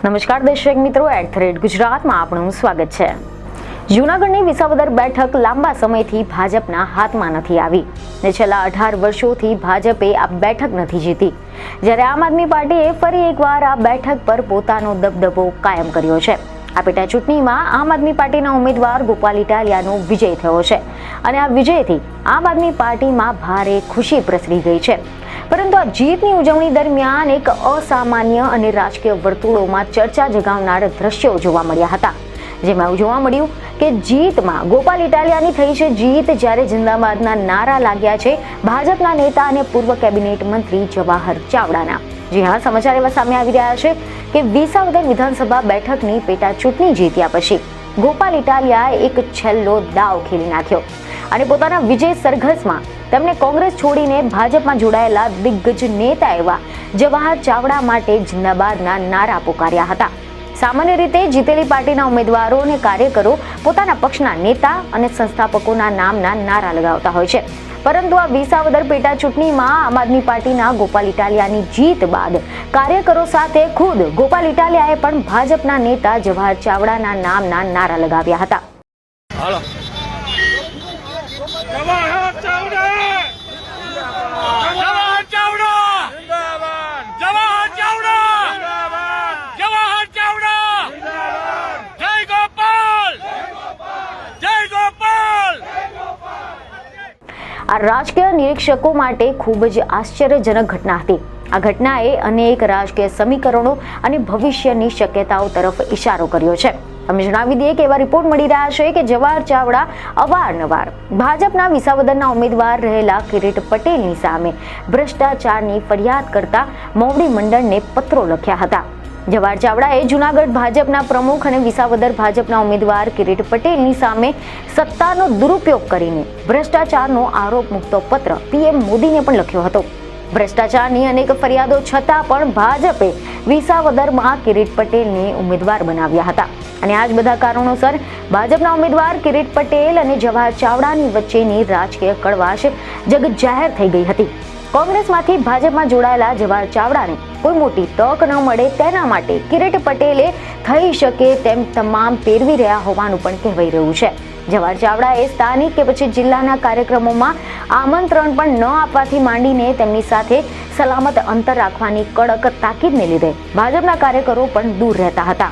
નમસ્કાર દર્શક મિત્રો, @ગુજરાતમાં આપનું સ્વાગત છે। જૂનાગઢની વિસાવદર બેઠક લાંબા સમયથી ભાજપના હાથમાં નથી આવી ને છેલ્લા 18 વર્ષોથી ભાજપે આ બેઠક નથી જીતી, જ્યારે આમ આદમી પાર્ટીએ ફરી એકવાર આ બેઠક પર પોતાનો દબદબો કાયમ કર્યો છે। આ પેટા ચૂંટણીમાં આમ આદમી પાર્ટીના ઉમેદવાર ગોપાલ ઇટાલિયાનો વિજય થયો છે અને આ વિજયથી આમ આદમી પાર્ટીમાં ભારે ખુશી પ્રસરી ગઈ છે। પરંતુ આ જીતની ઉજવણી દરમિયાન એક અસામાન્ય અને રાજકીય વર્તુળોમાં ચર્ચા જગાવનાર દ્રશ્યો જોવા મળ્યા હતા, જેમાં એવું જોવા મળ્યું કે જીતમાં ગોપાલ ઇટાલિયાની થઈ છે જીત, જ્યારે જિંદાબાદના નારા લાગ્યા છે ભાજપના નેતા અને પૂર્વ કેબિનેટ મંત્રી જવાહર ચાવડાના। જી હા, સમાચાર એવા સામે આવી રહ્યા છે કે વિસાવદર વિધાનસભા બેઠકની પેટા ચૂંટણી જીત્યા પછી ગોપાલ ઇટાલિયાએ એક છેલ્લો દાવ ખેલી નાખ્યો અને પોતાના વિજય સરઘસમાં તેમણે કોંગ્રેસ છોડીને ભાજપમાં જોડાયેલા દિગ્ગજ નેતા એવા જવાહર ચાવડા માટે જિંદાબાદના નારા પોકાર્યા હતા। સામાન્ય રીતે જીતેલી પાર્ટીના ઉમેદવારો અને કાર્યકરો પોતાના પક્ષના નેતા અને સંસ્થાપકોના નામના નારા લગાવતા હોય છે, પરંતુ આ વિસાવદર પેટા ચૂંટણીમાં આમ આદમી પાર્ટીના ગોપાલ ઇટાલિયાની જીત બાદ કાર્યકરો સાથે ખુદ ગોપાલ ઇટાલિયાએ પણ ભાજપના નેતા જવાહર ચાવડાના નામના નારા લગાવ્યા હતા। જવાહર ચાવડા જવાહર ચાવડા જિંદાબાદ જવાહર ચાવડા જિંદાબાદ જવાહર ચાવડા જિંદાબાદ જય ગોપાલ જય ગોપાલ। આ રાજકીય નિરીક્ષકો માટે ખૂબ જ આશ્ચર્યજનક ઘટના હતી। આ ઘટનાએ અનેક રાજકીય સમીકરણો અને ભવિષ્યની શક્યતાઓ તરફ ઇશારો કર્યો છે। અમે જણાવી દઈએ કે એવા રિપોર્ટ મળી રહ્યા છે કે જવાહર ચાવડા અવારનવાર ભાજપના વિસાવદરના ઉમેદવાર રહેલા કિરીટ પટેલની સામે ભ્રષ્ટાચારની ફરિયાદ કરતા મોવડી મંડળને પત્રો લખ્યા હતા। જવાહર ચાવડાએ જૂનાગઢ ભાજપના પ્રમુખ અને વિસાવદર ભાજપના ઉમેદવાર કિરીટ પટેલની સામે સત્તાનો દુરુપયોગ કરીને ભ્રષ્ટાચારનો આરોપ મૂકતો પત્ર PM મોદીને પણ લખ્યો હતો। ભ્રષ્ટાચારની અનેક ફરિયાદો છતાં પણ ભાજપે વિસાવદરમાં કિરીટ પટેલને ઉમેદવાર બનાવ્યા હતા અને આ જ બધા કારણોસર ભાજપના ઉમેદવાર કિરીટ પટેલ અને જવાહર ચાવડાની વચ્ચેની રાજકીય કડવાશ જગત જાહેર થઈ ગઈ હતી। કોંગ્રેસમાંથી ભાજપમાં જોડાયેલા જવાહર ચાવડાને કોઈ મોટી તક ન મળે તેના માટે કિરીટ પટેલે થઈ શકે તેમ તમામ પેરવી રહ્યા હોવાનું પણ કહેવાઈ રહ્યું છે। જવાહર ચાવડાએ સ્થાનિક કે પછી જિલ્લાના કાર્યક્રમોમાં આમંત્રણ પણ ન આપવાથી માંડીને તેમની સાથે સલામત અંતર રાખવાની કડક તાકીદને લીધે ભાજપના કાર્યકરો પણ દૂર રહેતા હતા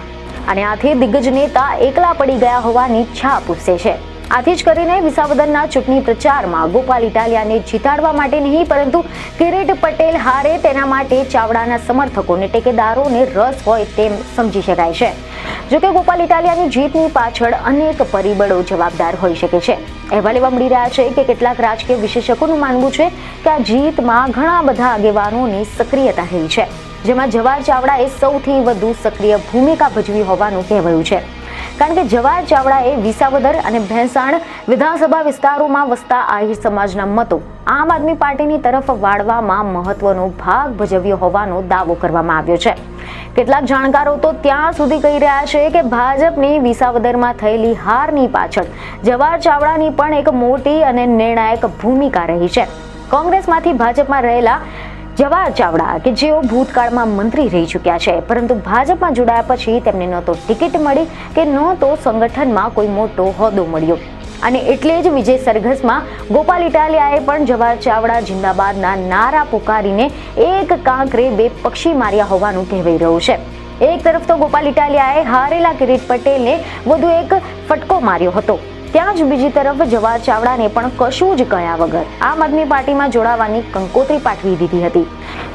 અને આથી દિગ્ગજ નેતા એકલા પડી ગયા હોવાની છાપ ઉપસે છે। આથી જ કરીને વિસાવદરના ચૂંટણી પ્રચારમાં ગોપાલ ઇટાલિયાને જીતાડવા માટે નહીં, પરંતુ કિરીટ પટેલ હારે તેના માટે ચાવડાના સમર્થકોને ટેકેદારોને રસ હોય તેમ સમજી શકાય છે। જોકે ગોપાલ ઇટાલિયાની જીતની પાછળ અનેક પરિબળો જવાબદાર હોઈ શકે છે। અહેવાલ એવા મળી રહ્યા છે કે કેટલાક રાજકીય વિશેષકોનું માનવું છે કે આ જીતમાં ઘણા બધા આગેવાનોની સક્રિયતા રહી છે, જેમાં જવાહર ચાવડાએ સૌથી વધુ સક્રિય ભૂમિકા ભજવી હોવાનું કહેવાયું છે, કારણ કે જવાહર ચાવડાએ વિસાવદર અને ભેંસાણ વિધાનસભા વિસ્તારોમાં વસતા આહિર સમાજના મતો આમ આદમી પાર્ટીની તરફ વાળવામાં મહત્વનો ભાગ ભજવ્યો હોવાનો દાવો કરવામાં આવ્યો છે। કેટલાક જાણકારો તો ત્યાં સુધી કહી રહ્યા છે કે ભાજપની વિસાવદરમાં થયેલી હારની પાછળ જવાહર ચાવડાની પણ એક મોટી અને નિર્ણાયક ભૂમિકા રહી છે। કોંગ્રેસમાંથી ભાજપમાં રહેલા જવાહર ચાવડા કે જેઓ ભૂતકાળમાં મંત્રી રહી ચૂક્યા છે, પરંતુ ભાજપમાં જોડાયા પછી તેમને ન તો ટિકિટ મળી કે ન તો સંગઠનમાં કોઈ મોટો હોદ્દો મળ્યો અને એટલે જ વિજય સરઘસમાં ગોપાલ ઇટાલિયાએ પણ જવાહર ચાવડા જિંદાબાદના નારા પુકારીને એક કાંકરે બે પક્ષી માર્યા હોવાનું કહેવાઈ રહ્યું છે। એક તરફ તો ગોપાલ ઇટાલિયાએ હારેલા કિરીટ પટેલને વધુ એક ફટકો માર્યો હતો, ત્યાં જ બીજી તરફ જવાહર ચાવડાને પણ કશું જ કહ્યા વગર આમ આદમી પાર્ટીમાં જોડાવાની કંકોત્રી પાઠવી દીધી હતી।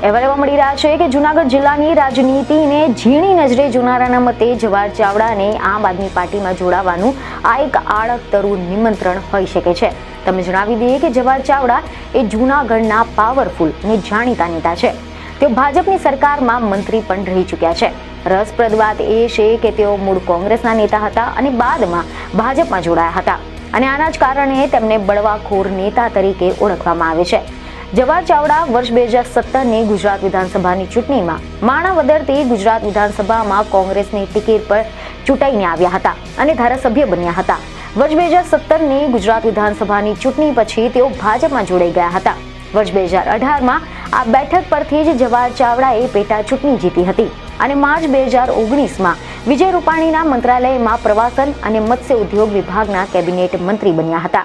અહેવાલ એવા મળી રહ્યા છે કે જૂનાગઢ જિલ્લાની રાજનીતિને ઝીણી નજરે જોનારાના મતે જવાહર ચાવડાને આમ આદમી પાર્ટીમાં જોડાવાનું આ એક આડકતરું નિમંત્રણ હોઈ શકે છે। તમે જણાવી દઈએ કે જવાહર ચાવડા એ જૂનાગઢના પાવરફુલ અને જાણીતા નેતા છે। તેઓ ભાજપની સરકારમાં મંત્રી પણ રહી ચૂક્યા છે। રસપ્રદ વાત એ છે કે તેઓ મૂળ કોંગ્રેસના નેતા હતા અને બાદમાં ભાજપમાં જોડાયા હતા અને આના જ કારણે તેમને બળવાખોર નેતા તરીકે ઓળખવામાં આવે છે। જવાહર ચાવડા વર્ષ 2017ની ગુજરાત વિધાનસભાની ચૂંટણીમાં માણાવદરથી ગુજરાત વિધાનસભામાં કોંગ્રેસની ટિકિટ પર ચૂંટાઈને આવ્યા હતા અને ધારાસભ્ય બન્યા હતા। વર્ષ 2017ની ગુજરાત વિધાનસભાની ચૂંટણી પછી તેઓ ભાજપમાં જોડાઈ ગયા હતા। વર્ષ 2018માં આ બેઠક પરથી જ જવાહર ચાવડાએ પેટા ચૂંટણી જીતી હતી અને માર્ચ 2019માં વિજય રૂપાણીના મંત્રાલયમાં પ્રવાસન અને મત્સ્ય ઉદ્યોગ વિભાગના કેબિનેટ મંત્રી બન્યા હતા.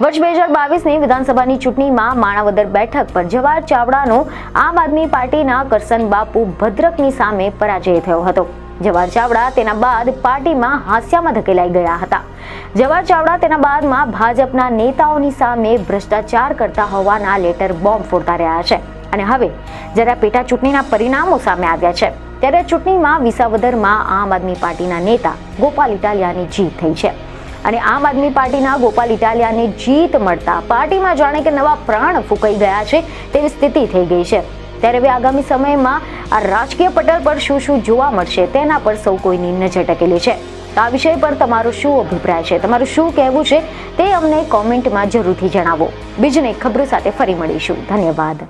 વર્ષ 2022ની વિધાનસભાની ચૂંટણીમાં માણાવદર બેઠક પર જવાહર ચાવડાનો આમ આદમી પાર્ટીના કરસન બાપુ ભદ્રકની સામે પરાજય થયો હતો. જવાહર ચાવડા તેના બાદ પાર્ટીમાં હાસ્યામાં ધકેલાઈ ગયા હતા. જવાહર ચાવડા તેના બાદમાં ભાજપના નેતાઓની સામે ભ્રષ્ટાચાર કરતા હોવાના લેટર બોમ્બ ફોડતા રહ્યા છે અને હવે જ્યારે પેટા ચૂંટણીના પરિણામો સામે આવ્યા છે ત્યારે ચૂંટણીમાં વિસાવદરમાં આમ આદમી પાર્ટીના નેતા ગોપાલ ઇટાલિયાની જીત થઈ છે અને આમ આદમી પાર્ટીના ગોપાલ ઇટાલિયાને જીત મળતા પાર્ટીમાં જાણે કે નવા પ્રાણ ફૂંકાઈ ગયા છે તેવી સ્થિતિ થઈ ગઈ છે. ત્યારે હવે આગામી સમયમાં આ રાજકીય પટલ પર શું શું જોવા મળશે તેના પર સૌ કોઈની નજર ટકેલી છે. આ વિષય પર તમારો શું અભિપ્રાય છે, તમારું શું કહેવું છે તે અમને કોમેન્ટમાં જરૂરથી જણાવો. બીજી એક ખબરો સાથે ફરી મળીશું. ધન્યવાદ.